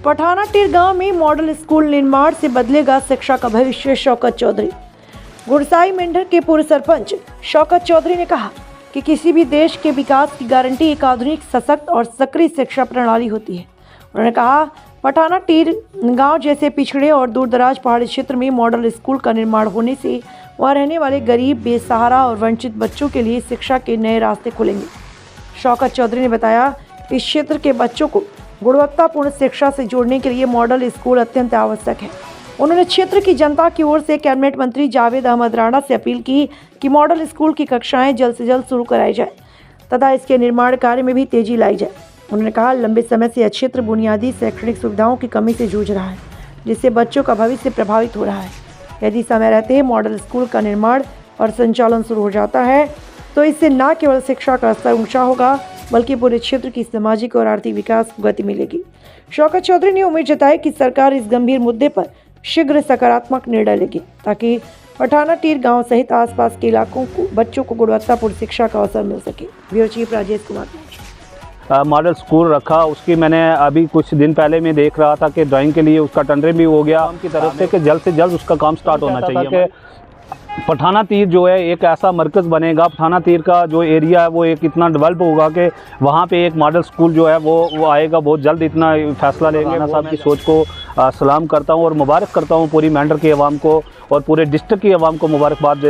पठानाटीर गांव में model school निर्माण से बदलेगा शिक्षा का भविष्य। शौकत चौधरी। गुरसाई मेंढर के पूर्व सरपंच शौकत चौधरी ने कहा कि किसी भी देश के विकास की गारंटी एक आधुनिक, सशक्त और सक्रिय शिक्षा प्रणाली होती है। उन्होंने कहा, पठानाटीर गांव जैसे पिछड़े और दूरदराज पहाड़ी क्षेत्र में मॉडल स्कूल का निर्माण होने से वहां रहने वाले गरीब, बेसहारा और वंचित बच्चों के लिए शिक्षा के नए रास्ते खुलेंगे। शौकत चौधरी ने बताया, इस क्षेत्र के बच्चों को गुणवत्तापूर्ण शिक्षा से जोड़ने के लिए मॉडल स्कूल अत्यंत आवश्यक है। उन्होंने क्षेत्र की जनता की ओर से कैबिनेट मंत्री जावेद अहमद राणा से अपील की कि मॉडल स्कूल की कक्षाएं जल्द से जल्द शुरू कराई जाए तथा इसके निर्माण कार्य में भी तेजी लाई जाए। उन्होंने कहा, लंबे समय से यह क्षेत्र बुनियादी शैक्षणिक सुविधाओं की कमी से जूझ रहा है, जिससे बच्चों का भविष्य प्रभावित हो रहा है। यदि समय रहते मॉडल स्कूल का निर्माण और संचालन शुरू हो जाता है तो इससे न केवल शिक्षा का स्तर ऊंचा होगा बल्कि पूरे क्षेत्र की सामाजिक और आर्थिक विकास को गति मिलेगी। शौकत चौधरी ने उम्मीद जताई कि सरकार इस गंभीर मुद्दे पर शीघ्र सकारात्मक निर्णय लेगी ताकि पठानाटीर गांव सहित आसपास के इलाकों को बच्चों को गुणवत्तापूर्ण शिक्षा का अवसर मिल सके। Bureau chief Rajesh Kumar. Model school रखा, उसकी मैंने अभी कुछ दिन पहले मैं देख रहा था कि ड्राइंग के लिए उसका टेंडर भी हो गया उनकी तरफ से कि जल्द से जल्द उसका काम स्टार्ट होना चाहिए। पठानाटीर जो है एक ऐसा मरकज़ बनेगा, पठानाटीर का जो एरिया है वो एक इतना डेवलप होगा कि वहाँ पे एक मॉडल स्कूल जो है वो आएगा। बहुत जल्द इतना फैसला लेंगे। राणा साहब की सोच को सलाम करता हूँ और मुबारक करता हूँ पूरी मेंढर की आवाम को और पूरे डिस्ट्रिक्ट की आवाम को मुबारकबाद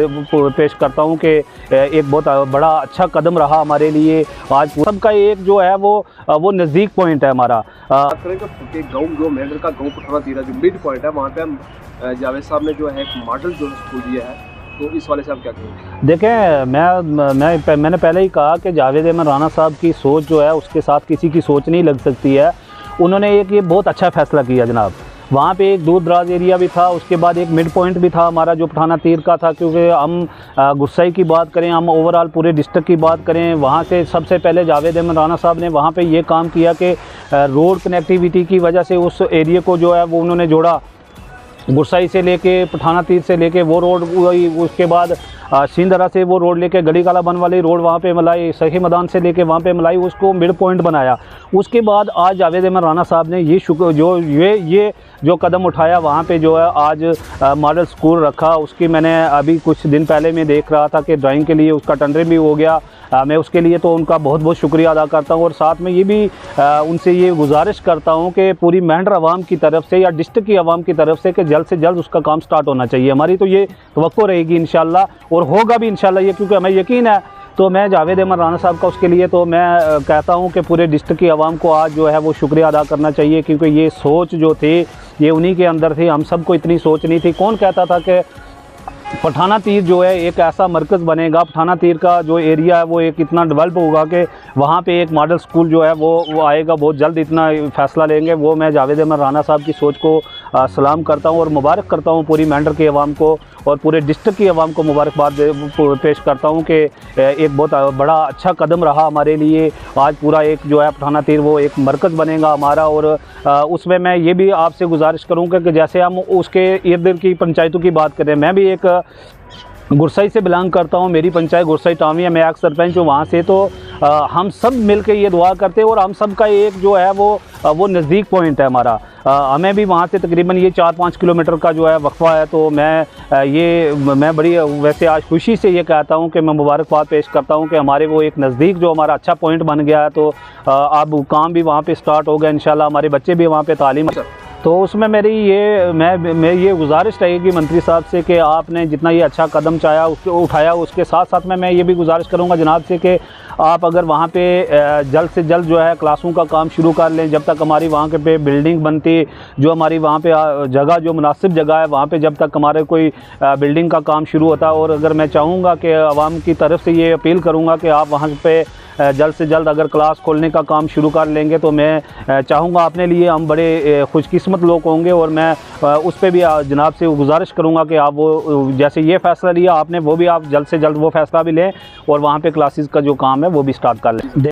पेश करता हूँ कि एक बहुत बड़ा अच्छा कदम रहा हमारे लिए। आज सबका एक जो है वो नज़दीक पॉइंट है हमारा। गाँव जो मेंढर का गाँव पठानाटीर जो मिड पॉइंट है वहाँ पे हम जावेद साहब ने जो है एक मॉडल जो स्कूल दिया है, तो इस वाले से आप क्या कहेंगे? देखें, मैंने पहले ही कहा कि जावेद अहमद राणा साहब की सोच जो है उसके साथ किसी की सोच नहीं लग सकती है। उन्होंने ये बहुत अच्छा फैसला किया जनाब। वहाँ पे एक दूर दराज एरिया भी था, उसके बाद एक मिड पॉइंट भी था हमारा जो पठानाटीर का था। क्योंकि हम गुरसाई की बात करें, हम ओवरऑल पूरे डिस्ट्रिक्ट की बात करें, वहाँ से सबसे पहले जावेद अहमद राणा साहब ने वहाँ पे ये काम किया कि रोड कनेक्टिविटी की वजह से उस एरिया को जो है वो उन्होंने जोड़ा। गुरसाई से लेके पठानाटीर से लेके वो रोड, उसके बाद सिंधरा से वो रोड लेके गली काला बन वाली रोड वहाँ पे मलाई, सही मैदान से लेके वहाँ पे मलाई, उसको मिड पॉइंट बनाया। उसके बाद आज जावेद अहमद राणा साहब ने ये जो कदम उठाया, वहाँ पे जो है आज मॉडल स्कूल रखा। उसकी मैंने अभी कुछ दिन पहले मैं देख रहा था कि ड्राइंग के लिए उसका टेंडर भी हो गया। मैं उसके लिए तो उनका बहुत बहुत शुक्रिया अदा करता हूँ और साथ में ये भी उनसे ये गुजारिश करता हूँ कि पूरी मेंढर आवाम की तरफ से या डिस्ट्रिक्ट की आवाम की तरफ से कि जल्द से जल्द उसका काम स्टार्ट होना चाहिए। हमारी तो ये तवक्को रहेगी इंशाल्लाह और होगा भी इंशाल्लाह ये, क्योंकि हमें यकीन है। तो मैं जावेद अहमद राणा साहब का उसके लिए तो मैं कहता हूँ कि पूरे डिस्ट्रिक्ट की आवाम को आज जो है वो शुक्रिया अदा करना चाहिए, क्योंकि ये सोच जो थी ये उन्हीं के अंदर थी। हम सबको इतनी सोच नहीं थी। कौन कहता था कि पठानाटीर जो है एक ऐसा मरकज़ बनेगा, पठानाटीर का जो एरिया है वो एक इतना डेवलप होगा कि वहाँ पे एक मॉडल स्कूल जो है वो आएगा। बहुत जल्द इतना फैसला लेंगे। वो मैं जावेद अहमद राणा साहब की सोच को सलाम करता हूँ और मुबारक करता हूँ पूरी मेंढर की आवाम को और पूरे डिस्ट्रिक्ट की आवाम को मुबारकबाद पेश करता हूँ कि एक बहुत बड़ा अच्छा कदम रहा हमारे लिए। आज पूरा एक जो है पठानाटीर वो एक मरकज़ बनेगा हमारा। और उसमें मैं ये भी आपसे गुजारिश करूँगा कि जैसे हम उसके इर्द गिर्द की पंचायतों की बात करें, मैं भी एक गुरसाई से बिलोंग करता हूँ। मेरी पंचायत गुरसाई टाउन है, मैं एक सरपंच हूँ वहाँ से। तो हम सब मिल के ये दुआ करते हैं और हम सब का एक जो है वो नज़दीक पॉइंट है हमारा। हमें भी वहाँ से तकरीबन ये 4-5 किलोमीटर का जो है वक्फा है। तो मैं बड़ी वैसे आज खुशी से ये कहता हूँ कि मैं मुबारकबाद पेश करता हूँ कि हमारे वो एक नज़दीक जो हमारा अच्छा पॉइंट बन गया है। तो अब काम भी वहाँ पे स्टार्ट हो गया इंशाल्लाह। हमारे बच्चे भी वहाँ पे तालीम। तो उसमें मेरी मैं ये गुजारिश रहेगी मंत्री साहब से कि आपने जितना ये अच्छा कदम उठाया उसके साथ साथ में मैं ये भी गुजारिश करूँगा जनाब से कि आप अगर वहाँ पे जल्द से जल्द जो है क्लासों का काम शुरू कर लें। जब तक हमारी वहाँ के पे बिल्डिंग बनती, जो हमारी वहाँ पे जगह जो मुनासिब जगह है वहाँ पे जब तक हमारे कोई बिल्डिंग का काम शुरू होता है। और अगर मैं चाहूँगा कि आवाम की तरफ से ये अपील करूँगा कि आप वहाँ पे जल्द से जल्द अगर क्लास खोलने का काम शुरू कर लेंगे तो मैं चाहूँगा अपने लिए हम बड़े खुशकिस्मत लोग होंगे। और मैं उस पर भी जनाब से गुजारिश करूँगा कि आप वो जैसे ये फ़ैसला लिया आपने वो भी आप जल्द से जल्द वो फ़ैसला भी लें और वहाँ पे क्लासेस का जो काम है वो भी स्टार्ट कर लें।